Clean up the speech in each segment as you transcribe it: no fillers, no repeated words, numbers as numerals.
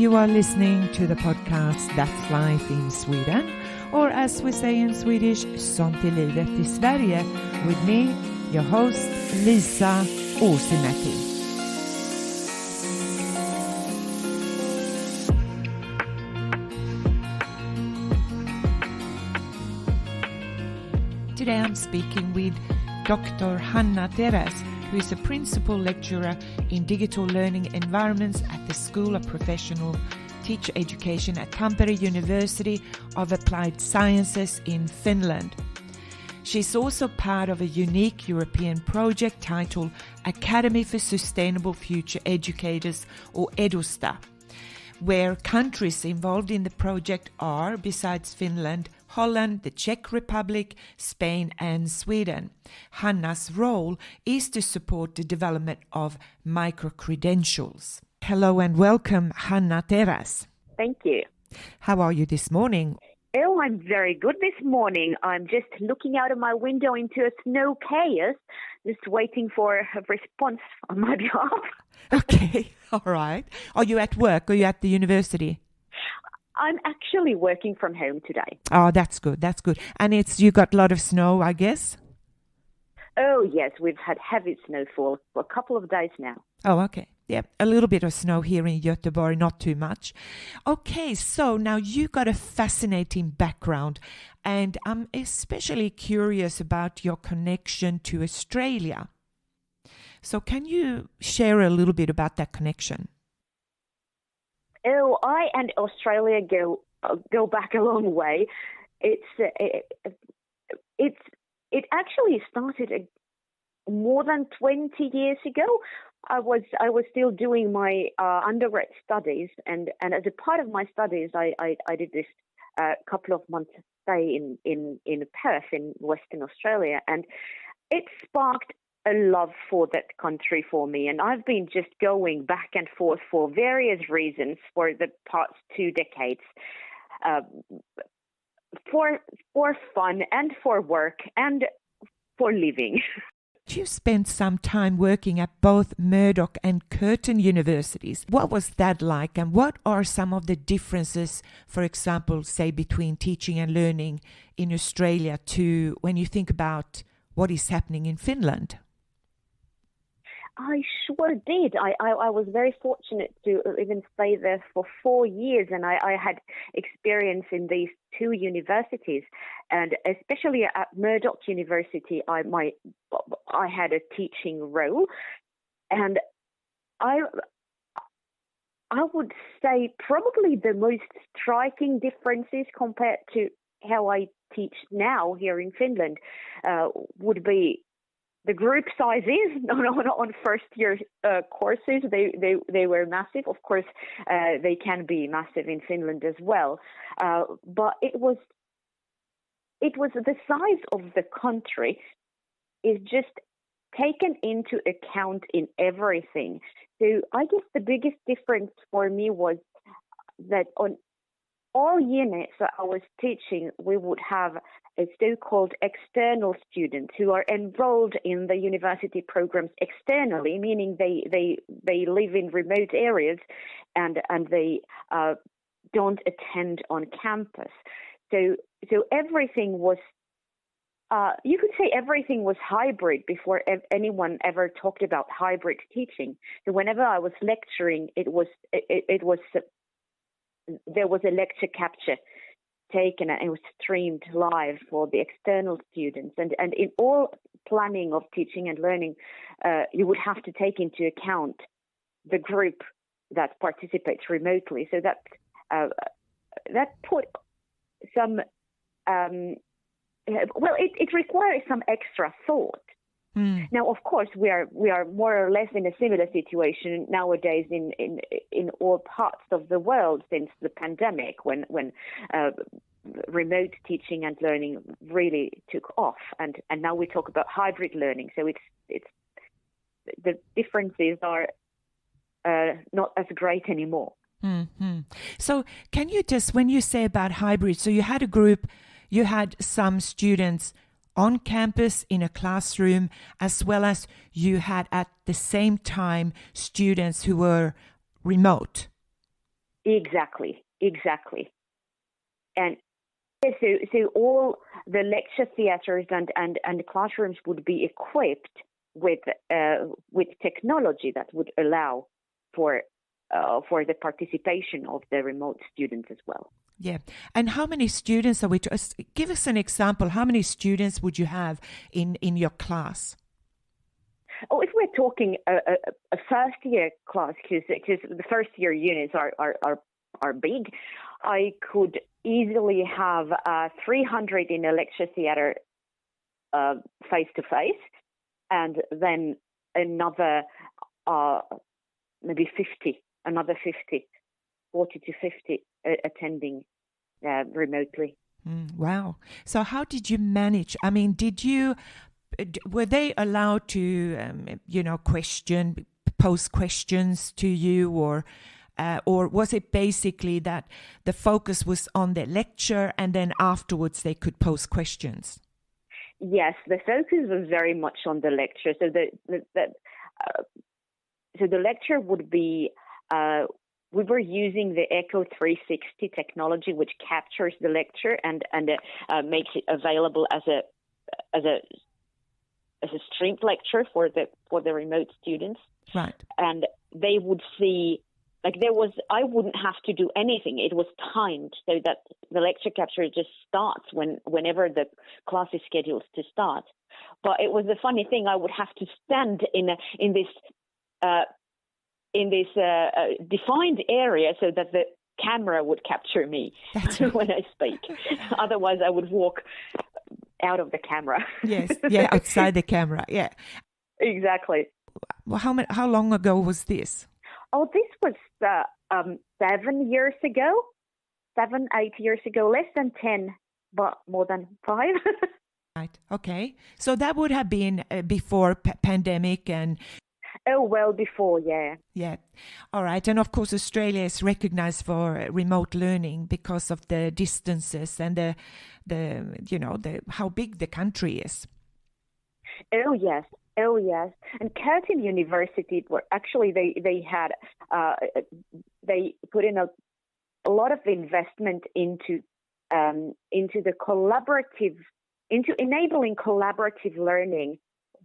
You are listening to the podcast That's Life in Sweden, or as we say in Swedish, Sånt är livet i Sverige, with me, your host, Lisa Uusimäki. Today I'm speaking with Dr. Hanna Teräs, who is a principal lecturer in digital learning environments at the School of Professional Teacher Education at Tampere University of Applied Sciences in Finland. She's also part of a unique European project titled Academy for Sustainable Future Educators, or EduSTA, where countries involved in the project are, besides Finland, Holland, the Czech Republic, Spain and Sweden. Hanna's role is to support the development of micro-credentials. Hello and welcome, Hanna Teräs. Thank you. How are you this morning? Oh, I'm very good this morning. I'm just looking out of my window into a snow chaos, just waiting for a response on my behalf. Okay, all right. Are you at work? Are you at the university? I'm actually working from home today. Oh, that's good. That's good. And you got a lot of snow, I guess? Oh, yes. We've had heavy snowfall for a couple of days now. Oh, okay. Yeah, a little bit of snow here in Göteborg, not too much. Okay, so now you got a fascinating background, and I'm especially curious about your connection to Australia. So can you share a little bit about that connection? Oh, I and Australia go back a long way. It actually started more than 20 years ago. I was still doing my undergrad studies, and as a part of my studies, I did this couple of months stay in Perth in Western Australia, and it sparked a love for that country for me, and I've been just going back and forth for various reasons for the past 2 decades, for fun and for work and for living. You spent some time working at both Murdoch and Curtin Universities. What was that like, and what are some of the differences, for example, say between teaching and learning in Australia to when you think about what is happening in Finland? I sure did. I was very fortunate to even stay there for 4 years, and I had experience in these 2 universities, and especially at Murdoch University, I had a teaching role, and I would say probably the most striking differences compared to how I teach now here in Finland would be the group sizes on first year courses. They were massive. Of course, they can be massive in Finland as well. But it was the size of the country is just taken into account in everything. So I guess the biggest difference for me was that on all units that I was teaching, we would have a so-called external students who are enrolled in the university programs externally, meaning they live in remote areas and they don't attend on campus. So everything was, you could say everything was hybrid before anyone ever talked about hybrid teaching. So whenever I was lecturing, there was a lecture capture taken and it was streamed live for the external students. And in all planning of teaching and learning, you would have to take into account the group that participates remotely. So that put some, it requires some extra thought. Now, of course, we are more or less in a similar situation nowadays in all parts of the world since the pandemic, when remote teaching and learning really took off, and now we talk about hybrid learning. So it's the differences are not as great anymore. Mm-hmm. So can you just, when you say about hybrid, so you had a group, you had some students on campus in a classroom, as well as you had at the same time students who were remote? Exactly. And so all the lecture theatres and classrooms would be equipped with technology that would allow for the participation of the remote students as well. Yeah. And how many students are we? Give us an example. How many students would you have in your class? Oh, if we're talking a first year class, because the first year units are big, I could easily have 300 in a lecture theatre face to face, and then another maybe 50, 40 to 50 attending remotely. Wow. So how did you manage? I mean, were they allowed to, pose questions to you, or was it basically that the focus was on the lecture and then afterwards they could pose questions? Yes, the focus was very much on the lecture. So the lecture would be. We were using the Echo 360 technology, which captures the lecture and makes it available as a streamed lecture for the remote students. Right. And they would see, I wouldn't have to do anything. It was timed so that the lecture capture just starts whenever the class is scheduled to start. But it was a funny thing. I would have to stand in this defined area so that the camera would capture me when I speak. Otherwise, I would walk out of the camera. Yes, yeah, outside the camera, yeah. Exactly. Well, how long ago was this? Oh, this was 7 years ago, 8 years ago, less than 10, but more than 5. Right, okay. So that would have been before pandemic and... Oh, well before, yeah. Yeah. All right. And of course, Australia is recognized for remote learning because of the distances and the how big the country is. Oh, yes. And Curtin University were actually they had they put in a lot of investment into enabling collaborative learning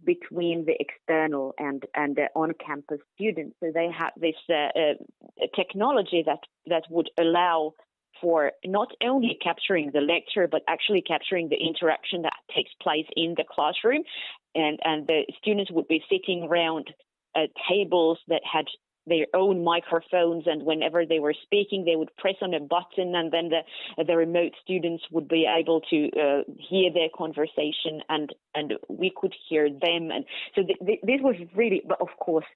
between the external and the on-campus students. So they have this technology that would allow for not only capturing the lecture, but actually capturing the interaction that takes place in the classroom. And the students would be sitting around tables that had their own microphones, and whenever they were speaking, they would press on a button, and then the remote students would be able to hear their conversation, and we could hear them. And so this was really, but of course,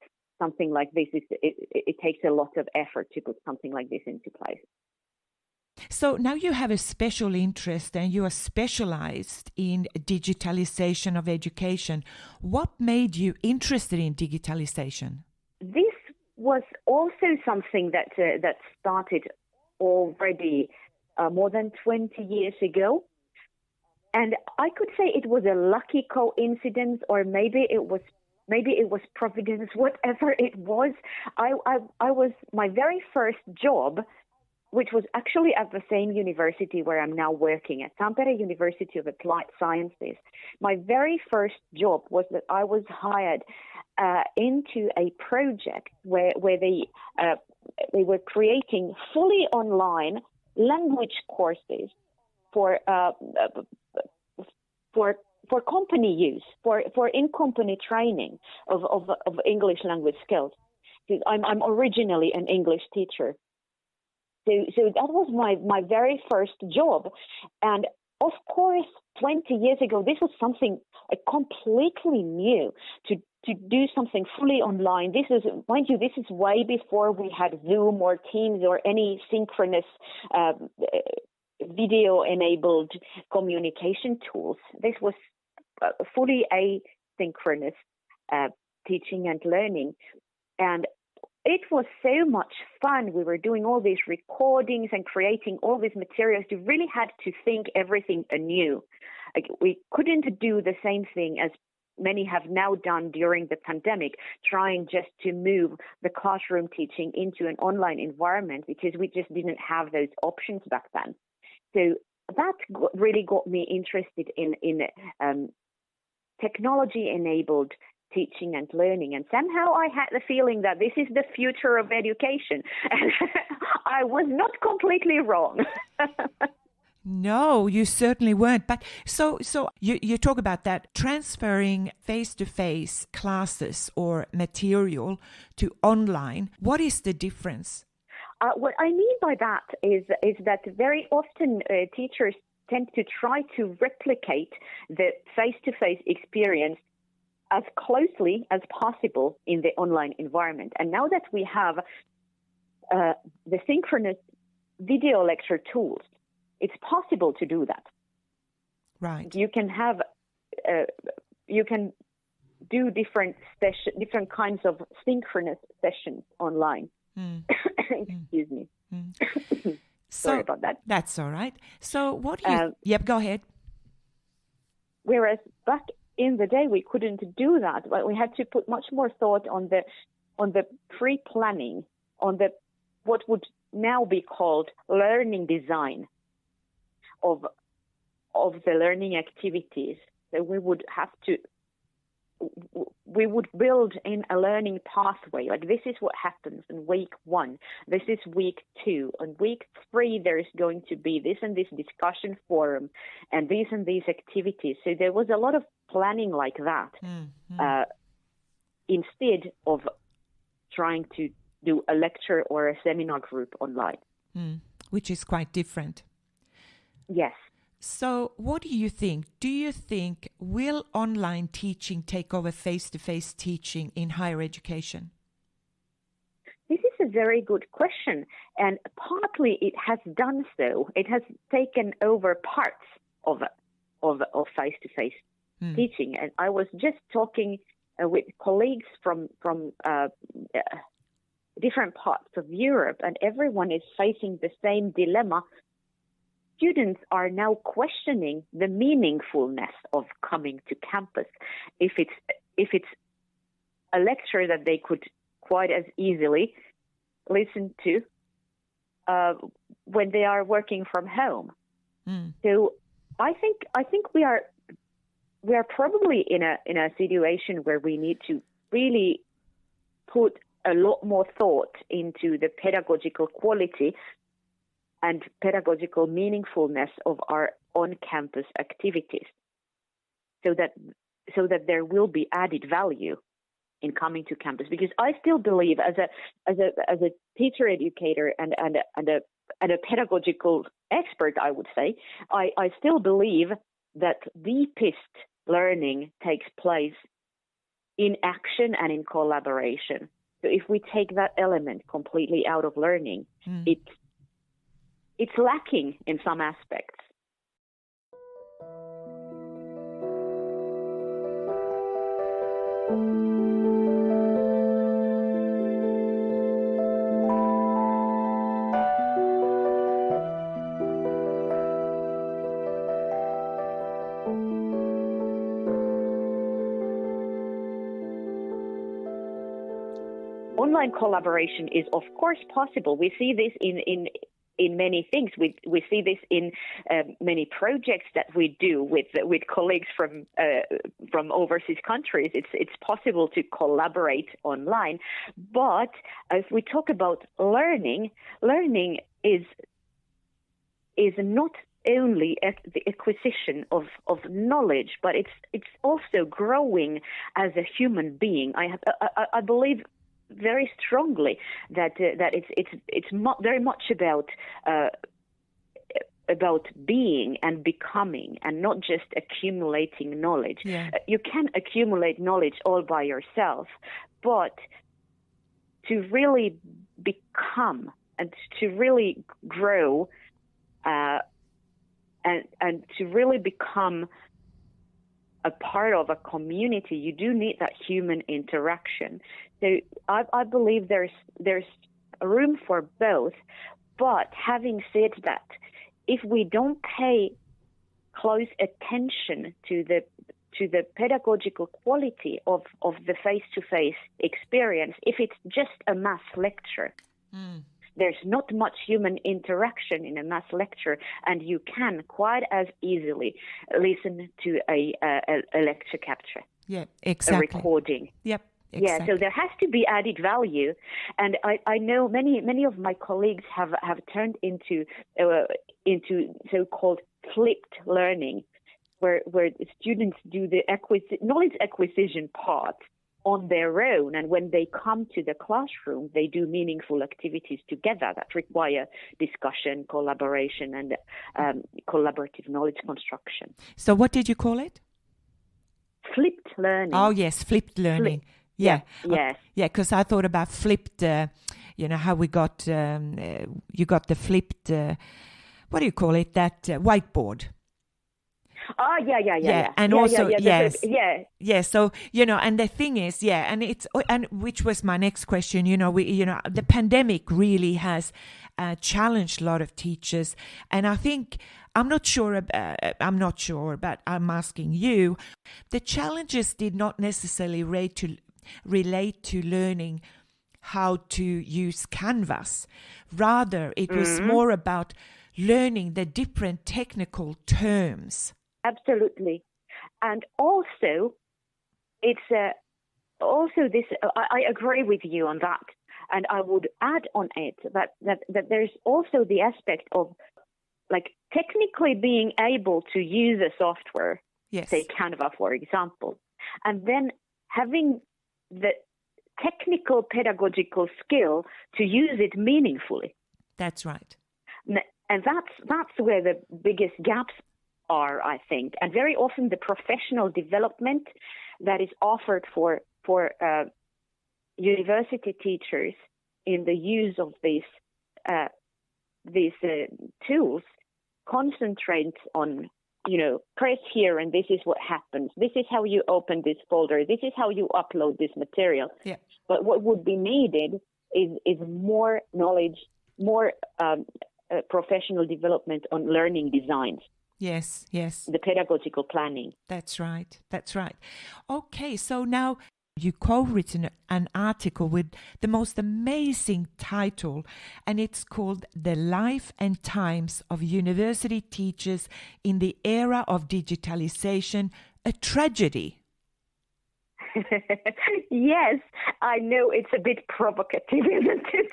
something like this it takes a lot of effort to put something like this into place. So now you have a special interest and you are specialized in digitalization of education. What made you interested in digitalization? This was also something that started already more than 20 years ago. And I could say it was a lucky coincidence, or maybe it was providence, whatever it was. I was my very first job, which was actually at the same university where I'm now working at, Tampere University of Applied Sciences. My very first job was that I was hired into a project where they were creating fully online language courses for company use, for in-company training of English language skills. I'm originally an English teacher. So that was my very first job. And of course, 20 years ago, this was something completely new to do something fully online. This is, mind you, this is way before we had Zoom or Teams or any synchronous video-enabled communication tools. This was fully asynchronous teaching and learning. And it was so much fun. We were doing all these recordings and creating all these materials. You really had to think everything anew. Like, we couldn't do the same thing as many have now done during the pandemic, trying just to move the classroom teaching into an online environment because we just didn't have those options back then. So that really got me interested in technology-enabled teaching and learning. And somehow I had the feeling that this is the future of education. And I was not completely wrong. No, you certainly weren't. But so you talk about that transferring face-to-face classes or material to online. What is the difference? What I mean by that is that very often teachers tend to try to replicate the face-to-face experience as closely as possible in the online environment. And now that we have the synchronous video lecture tools, it's possible to do that. Right. You can have, you can do different kinds of synchronous sessions online. Excuse me. Sorry about that. That's all right. So what do you... Yep, go ahead. Whereas back in the day, we couldn't do that. But we had to put much more thought on the pre-planning, on the what would now be called learning design of the learning activities. So we would build in a learning pathway. Like, this is what happens in week 1. This is week 2. On week 3, there is going to be this and this discussion forum and these activities. So there was a lot of planning like that, instead of trying to do a lecture or a seminar group online. Which is quite different. Yes. So what do you think? Do you think will online teaching take over face-to-face teaching in higher education? This is a very good question, and partly it has done so. It has taken over parts of face-to-face teaching, and I was just talking with colleagues from different parts of Europe, and everyone is facing the same dilemma. Students are now questioning the meaningfulness of coming to campus. If it's a lecture that they could quite as easily listen to when they are working from home. So I think we are probably in a situation where we need to really put a lot more thought into the pedagogical quality and pedagogical meaningfulness of our on-campus activities, so that there will be added value in coming to campus. Because I still believe, as a teacher educator and a pedagogical expert, I would say, I still believe that deepest learning takes place in action and in collaboration. So if we take that element completely out of learning, it's lacking in some aspects. Online collaboration is, of course, possible. We see this in many things. We see this in many projects that we do with colleagues from overseas countries. It's possible to collaborate online. But if we talk about learning is not only the acquisition of knowledge, but it's also growing as a human being. I believe very strongly that it's very much about being and becoming, and not just accumulating knowledge. Yeah. You can accumulate knowledge all by yourself, but to really become and to really grow and to really become a part of a community, you do need that human interaction. So I believe there's room for both. But having said that, if we don't pay close attention to the to the pedagogical quality of the face-to-face experience if it's just a mass lecture. There's not much human interaction in a mass lecture, and you can quite as easily listen to a lecture capture. Yeah, exactly. A recording. Yep. Exactly. Yeah, so there has to be added value, and I know many of my colleagues have turned into so-called flipped learning, where students do the knowledge acquisition part on their own, and when they come to the classroom, they do meaningful activities together that require discussion, collaboration, and collaborative knowledge construction. So what did you call it? Flipped learning. Oh, yes, flipped learning. Yeah. Yes. Yeah, because I thought about flipped, how we got, you got the flipped, what do you call it, that whiteboard. Oh, yeah. And yeah, also, yeah, yes. Yeah, so, and the thing is, and which was my next question, the pandemic really has challenged a lot of teachers. And I think, I'm not sure, but I'm asking you, the challenges did not necessarily relate to learning how to use Canvas. Rather, it was more about learning the different technical terms. Absolutely. And also, it's also this, I agree with you on that. And I would add on it that there's also the aspect of like technically being able to use a software, say Canva, for example, and then having the technical pedagogical skill to use it meaningfully. That's right. And that's where the biggest gaps are, I think. And very often the professional development that is offered for university teachers in the use of these tools concentrates on, press here and this is what happens. This is how you open this folder. This is how you upload this material. Yeah. But what would be needed is more knowledge, more professional development on learning designs. Yes. The pedagogical planning. That's right. Okay, so now you co-written an article with the most amazing title, and it's called The Life and Times of University Teachers in the Era of Digitalization, a Tragedy. Yes, I know it's a bit provocative, isn't it?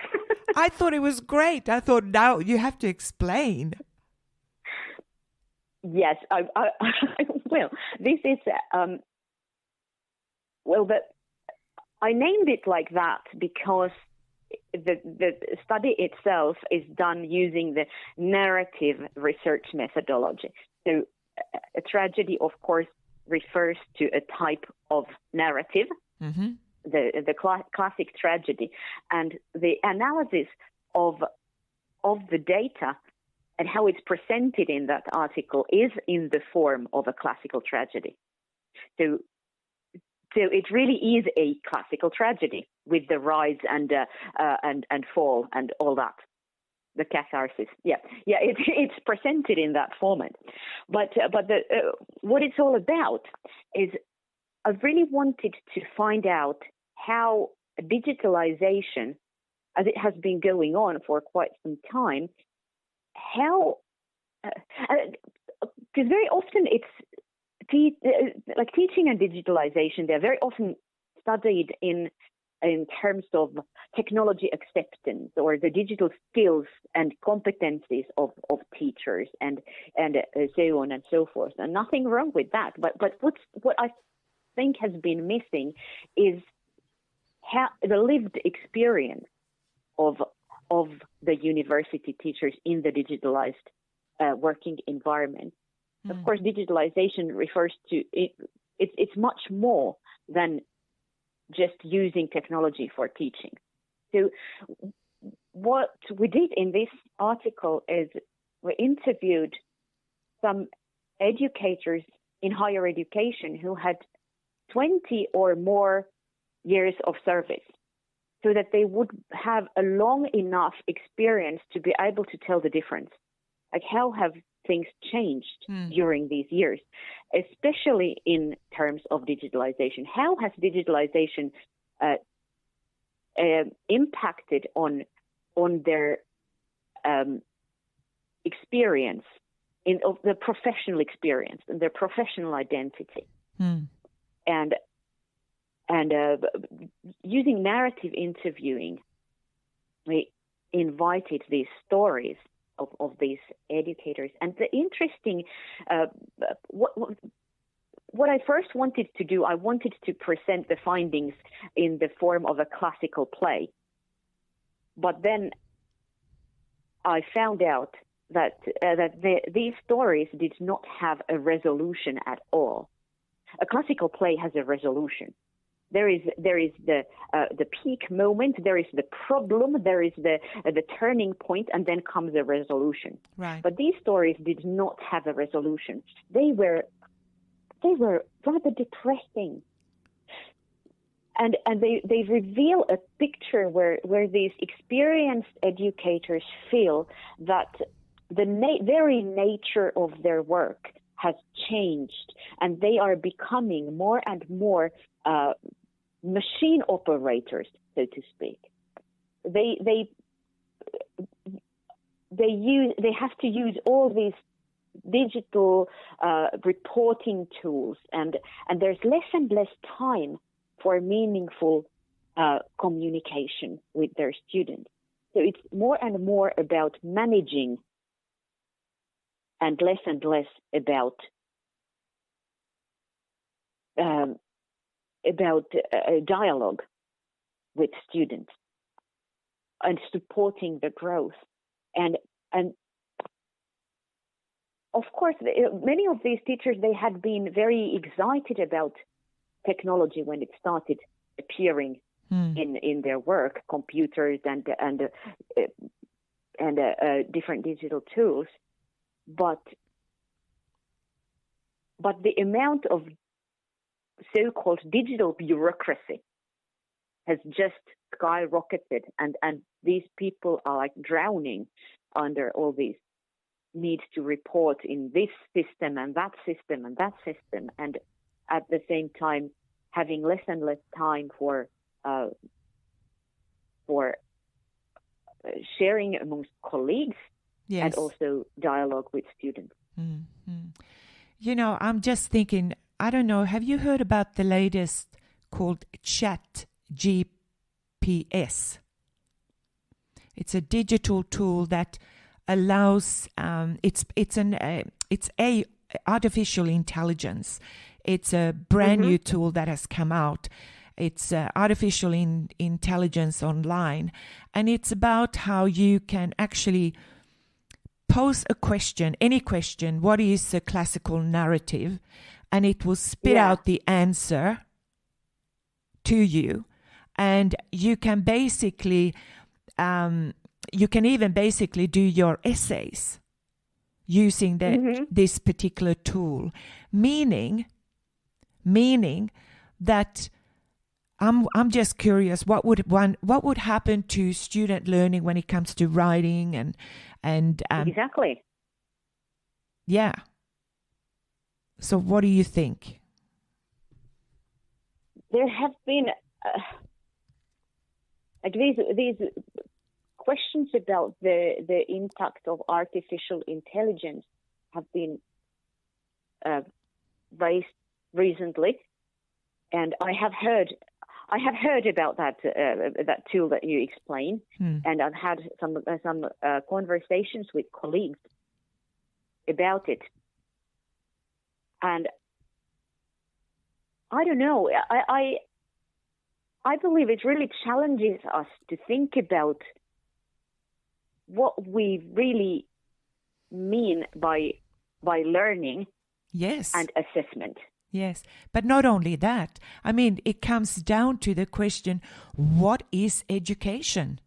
I thought it was great. I thought now you have to explain. Yes, I will. This is, I named it like that because the study itself is done using the narrative research methodology. So a tragedy, of course, refers to a type of narrative, the classic tragedy, and the analysis of the data and how it's presented in that article is in the form of a classical tragedy. So it really is a classical tragedy with the rise and fall and all that, the catharsis. It's presented in that format. But what it's all about is I really wanted to find out how digitalization, as it has been going on for quite some time, how, because very often it's like teaching and digitalization, they're very often studied in terms of technology acceptance or the digital skills and competencies of teachers and so on and so forth. And nothing wrong with that. But what I think has been missing is how the lived experience of the university teachers in the digitalized working environment. Of course, digitalization refers to it's much more than just using technology for teaching. So what we did in this article is we interviewed some educators in higher education who had 20 or more years of service, so that they would have a long enough experience to be able to tell the difference. Like how have things changed during these years, especially in terms of digitalization. How has digitalization impacted on their experience of the professional experience and their professional identity? And using narrative interviewing, we invited these stories of these educators. And the interesting, what I first wanted to do, I wanted to present the findings in the form of a classical play. But then I found out that these stories did not have a resolution at all. A classical play has a resolution. There is the peak moment, there is the problem, there is the turning point, and then comes a resolution. Right. But these stories did not have a resolution. They were rather depressing. And they reveal a picture where these experienced educators feel that the very nature of their work has changed, and they are becoming more and more machine operators, so to speak. They have to use all these digital reporting tools, and there's less and less time for meaningful communication with their students. So it's more and more about managing, and less about dialogue with students and supporting the growth. And of course, many of these teachers, they had been very excited about technology when it started appearing in their work, computers and different digital tools. But the amount of so-called digital bureaucracy has just skyrocketed, and these people are like drowning under all these needs to report in this system and that system and that system, and at the same time having less and less time for sharing amongst colleagues. Yes. And also dialogue with students. Mm-hmm. You know, I'm just thinking, I don't know, have you heard about the latest called Chat GPS? It's a digital tool that allows, it's a artificial intelligence. It's a brand new tool that has come out. It's artificial intelligence online, and it's about how you can actually pose a question, any question, what is a classical narrative, and it will spit out the answer to you. And you can basically, you can even basically do your essays using this particular tool, meaning that I'm just curious, what would happen to student learning when it comes to writing and exactly. Yeah. So what do you think? There have been these questions about the impact of artificial intelligence have been raised recently, and I have heard about that tool that you explained, and I've had some conversations with colleagues about it. And I don't know, I believe it really challenges us to think about what we really mean by learning and assessment. Yes, but not only that. I mean, it comes down to the question, what is education?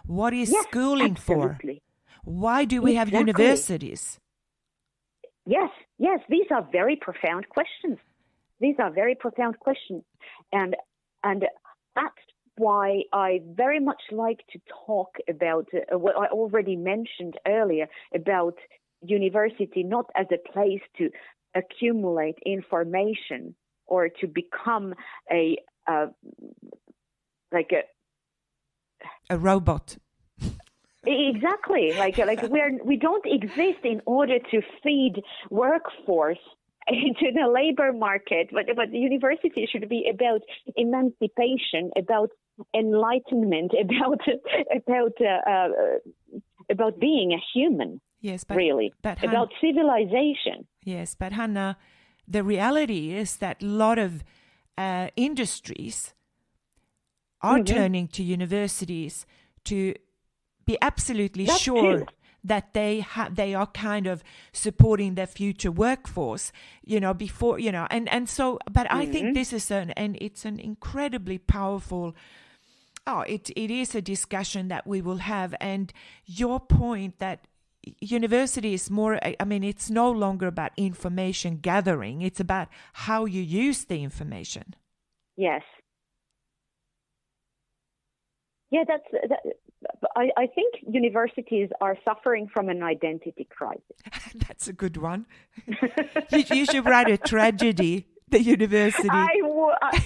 What is schooling absolutely. for? Why do we have universities? Yes, these are very profound questions. And that's why I very much like to talk about what I already mentioned earlier about university not as a place to accumulate information or to become a robot. Exactly. We don't exist in order to feed workforce into the labor market, but the university should be about emancipation, about enlightenment, about being a human. Yes, but about civilization. Yes, but Hanna, the reality is that a lot of industries are turning to universities to be absolutely sure that they are kind of supporting their future workforce, before, and so, but I think this is it's an incredibly powerful, it is a discussion that we will have. And your point that university is more, it's no longer about information gathering, it's about how you use the information. Yes. Yeah, I think universities are suffering from an identity crisis. That's a good one. You should write a tragedy, the university.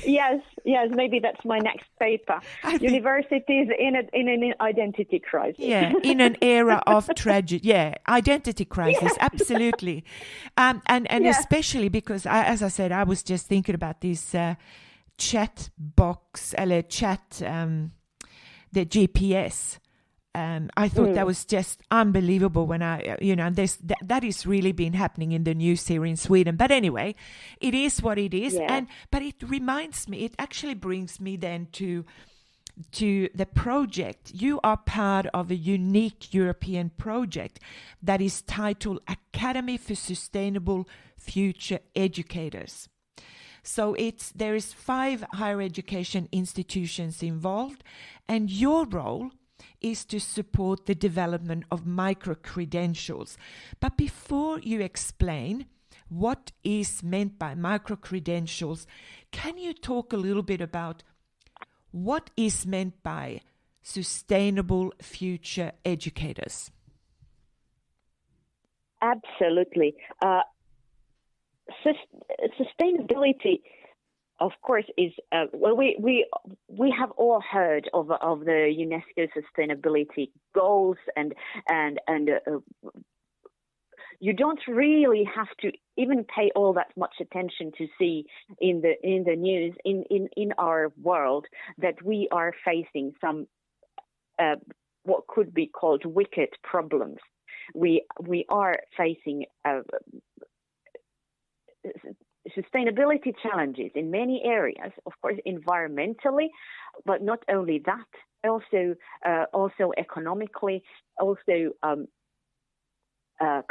Yes, maybe that's my next paper. Universities in an identity crisis. Yeah, in an era of tragedy. Yeah, identity crisis, absolutely. And especially because, as I said, I was just thinking about this chat box, the GPS. I thought that was just unbelievable when that is really been happening in the news here in Sweden. But anyway, it is what it is. Yeah. But it reminds me, it actually brings me then to the project. You are part of a unique European project that is titled Academy for Sustainable Future Educators. So there is 5 higher education institutions involved, and your role is to support the development of micro-credentials. But before you explain what is meant by micro-credentials, can you talk a little bit about what is meant by sustainable future educators? Absolutely. Sustainability, of course, is we have all heard of the UNESCO sustainability goals, and you don't really have to even pay all that much attention to see in the news in our world that we are facing some what could be called wicked problems. We are facing sustainability challenges in many areas, of course, environmentally, but not only that, also economically, also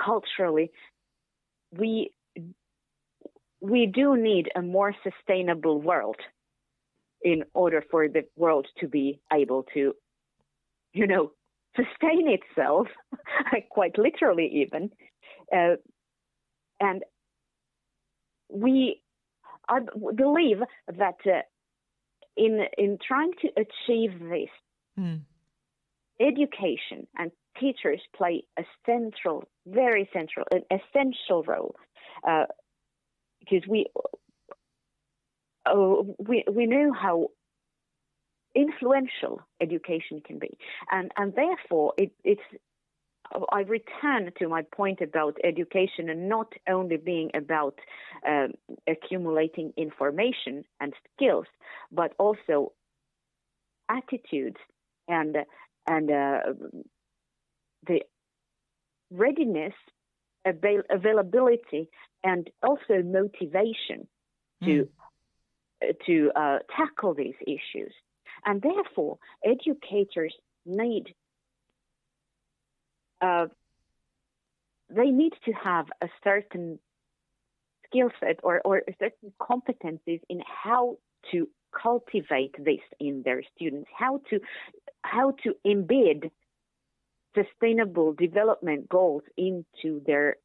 culturally. We do need a more sustainable world in order for the world to be able to, sustain itself, quite literally even, and I believe that in trying to achieve this, education and teachers play a very central, an essential role, because we know how influential education can be, and therefore it's. I return to my point about education and not only being about accumulating information and skills, but also attitudes and the readiness, availability, and also motivation to tackle these issues. And therefore, educators need. They need to have a certain skill set or certain competencies in how to cultivate this in their students, how to embed sustainable development goals into their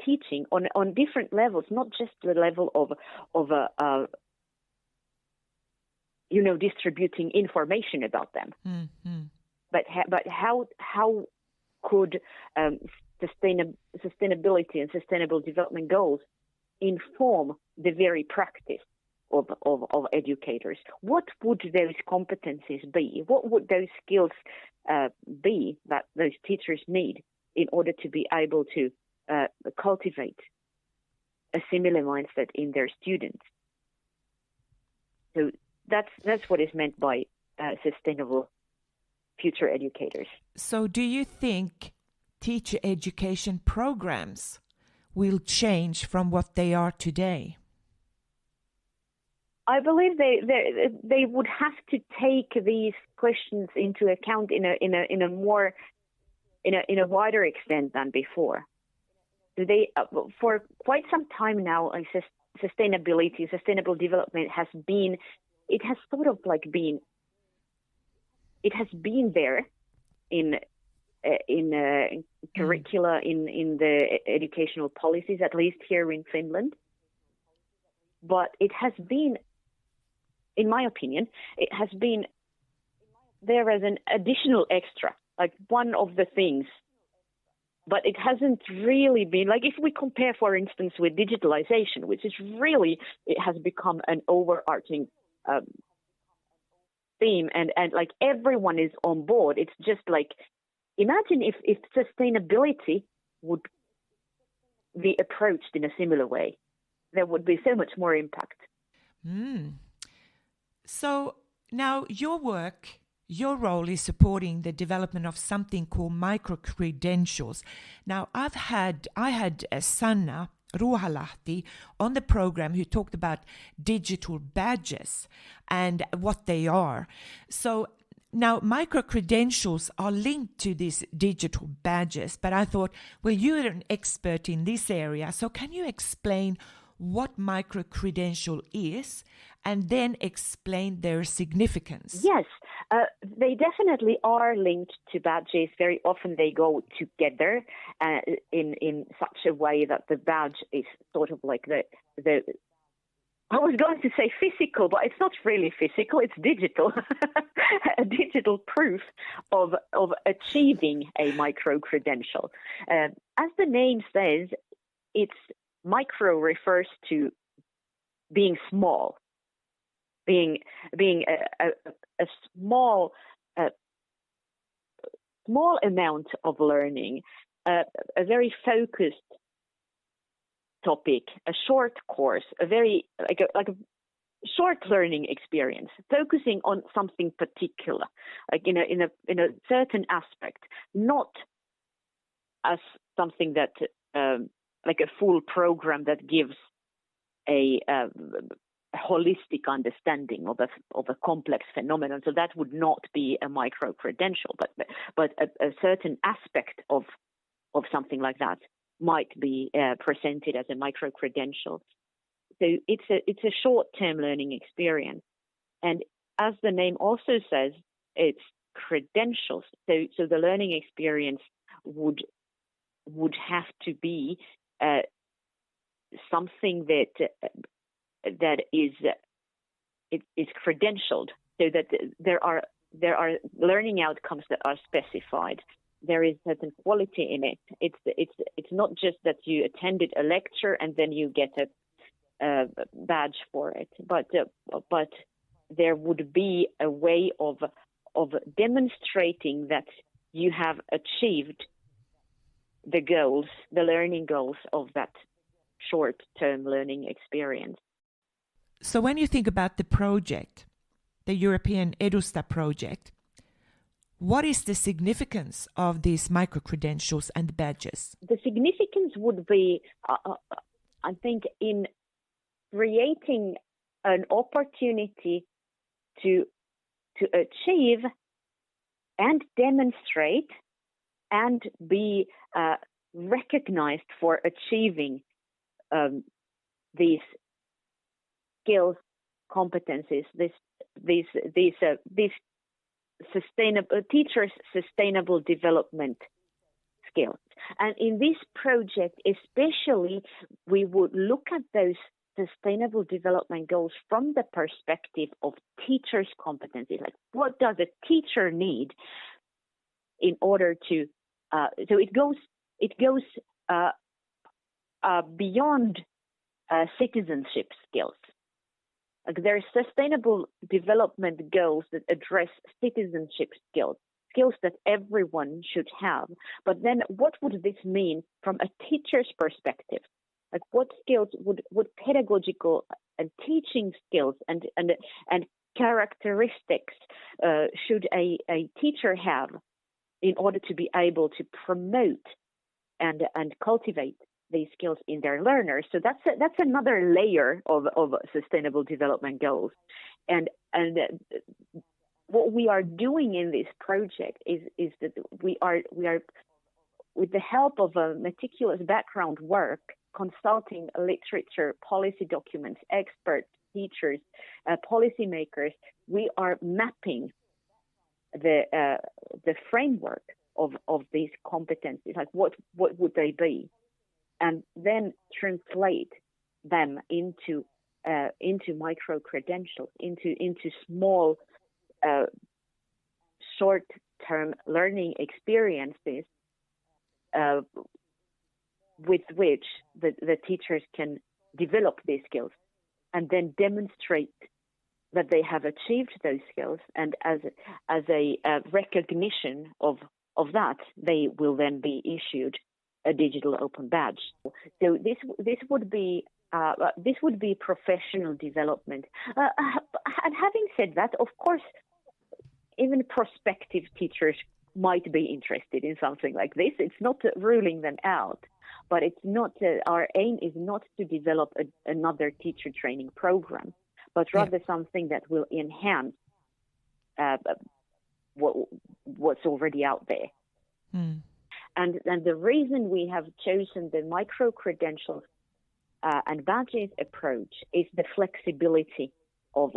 teaching on different levels, not just the level of distributing information about them. Mm-hmm. But how could sustainability and sustainable development goals inform the very practice of educators. What would those competencies be? What would those skills be that those teachers need in order to be able to cultivate a similar mindset in their students? So that's what is meant by sustainable future educators. So do you think teacher education programs will change from what they are today? I believe they would have to take these questions into account in a wider extent than before. They for quite some time now, sustainability, sustainable development has been there in curricula, in the educational policies, at least here in Finland. But it has been, in my opinion, it has been there as an additional extra, like one of the things. But it hasn't really been, like if we compare, for instance, with digitalization, which is really, it has become an overarching theme and like everyone is on board. It's just like, imagine if sustainability would be approached in a similar way. There would be so much more impact. So now your role is supporting the development of something called micro-credentials. Now, I had Sanna Ruoholahti on the program who talked about digital badges and what they are. So now micro-credentials are linked to these digital badges, but I thought, well, you're an expert in this area, so can you explain what micro-credential is and then explain their significance? Yes, they definitely are linked to badges. Very often they go together in such a way that the badge is sort of like the I was going to say physical, but it's not really physical, it's digital. A digital proof of achieving a micro-credential. As the name says, it's micro refers to being small, being a small amount of learning, a very focused topic, a short course, a very like a short learning experience, focusing on something particular, like in a certain aspect, not as something that like a full program that gives a holistic understanding of a complex phenomenon. So that would not be a micro credential, but a certain aspect of something like that might be presented as a micro credential. So it's a short-term learning experience, and as the name also says, it's credentials. So the learning experience would have to be something that is credentialed, so that there are learning outcomes that are specified. There is certain quality in it. It's not just that you attended a lecture and then you get a badge for it, but there would be a way of demonstrating that you have achieved the goals, the learning goals of that short-term learning experience. So when you think about the project, the European EduSTA project, what is the significance of these micro-credentials and badges? The significance would be, I think, in creating an opportunity to achieve and demonstrate and be recognized for achieving these skills, competencies, these sustainable teachers' sustainable development skills. And in this project, especially, we would look at those sustainable development goals from the perspective of teachers' competencies. Like, what does a teacher need in order to? So it goes it goes beyond citizenship skills. Like there are sustainable development goals that address citizenship skills that everyone should have. But then what would this mean from a teacher's perspective? Like what skills would pedagogical and teaching skills and characteristics should a teacher have in order to be able to promote and cultivate these skills in their learners? So that's another layer of sustainable development goals. And what we are doing in this project is that we are with the help of a meticulous background work, consulting literature, policy documents, experts, teachers, policymakers, we are mapping the framework of these competencies. Like what would they be, and then translate them into micro credentials, into small short-term learning experiences with which the teachers can develop these skills and then demonstrate that they have achieved those skills. And as a recognition of that, they will then be issued a digital open badge. So this would be professional development. And having said that, of course, even prospective teachers might be interested in something like this. It's not ruling them out, but it's not. Our aim is not to develop another teacher training program, but rather something that will enhance what's already out there. Mm. And the reason we have chosen the micro credentials and badges approach is the flexibility of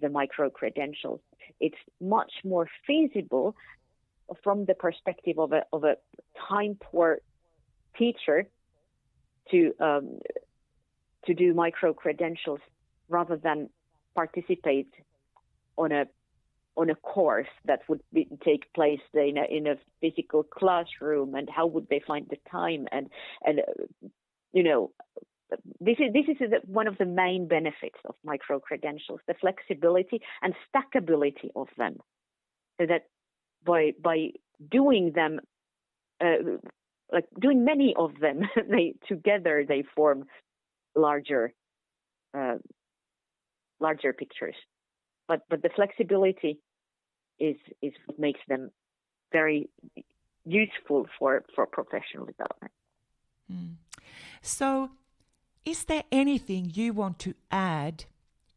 the micro credentials. It's much more feasible from the perspective of a time poor teacher to do micro credentials rather than participate on a course that would take place in a physical classroom. And how would they find the time? And this is one of the main benefits of micro credentials: the flexibility and stackability of them, so that by doing them, doing many of them, they form larger pictures. But the flexibility is what makes them very useful for professional development. Mm. So, is there anything you want to add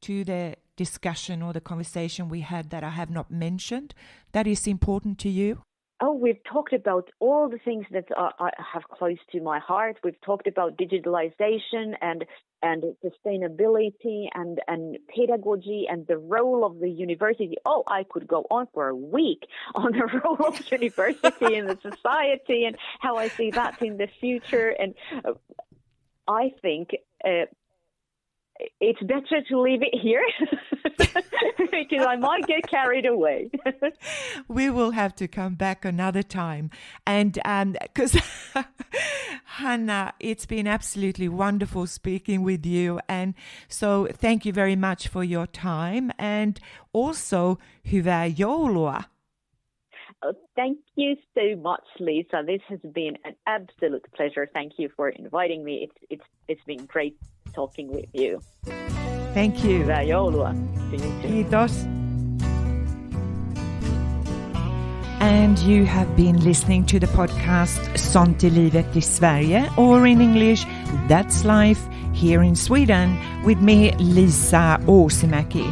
to the discussion or the conversation we had that I have not mentioned that is important to you? Oh, we've talked about all the things that I have close to my heart. We've talked about digitalization and sustainability and pedagogy and the role of the university. Oh, I could go on for a week on the role of university in the society and how I see that in the future. And I think it's better to leave it here because I might get carried away. We will have to come back another time. And because Hanna, it's been absolutely wonderful speaking with you. And so thank you very much for your time. And also, hyvää joulua. Thank you so much, Lisa. This has been an absolute pleasure. Thank you for inviting me. It's been great talking with you. Thank you. Hyvää joulua. Kiitos. And you have been listening to the podcast Sånt i livet i Sverige, or in English, That's Life here in Sweden, with me, Lisa Åsimäki.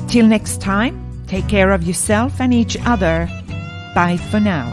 Till next time, take care of yourself and each other. Bye for now.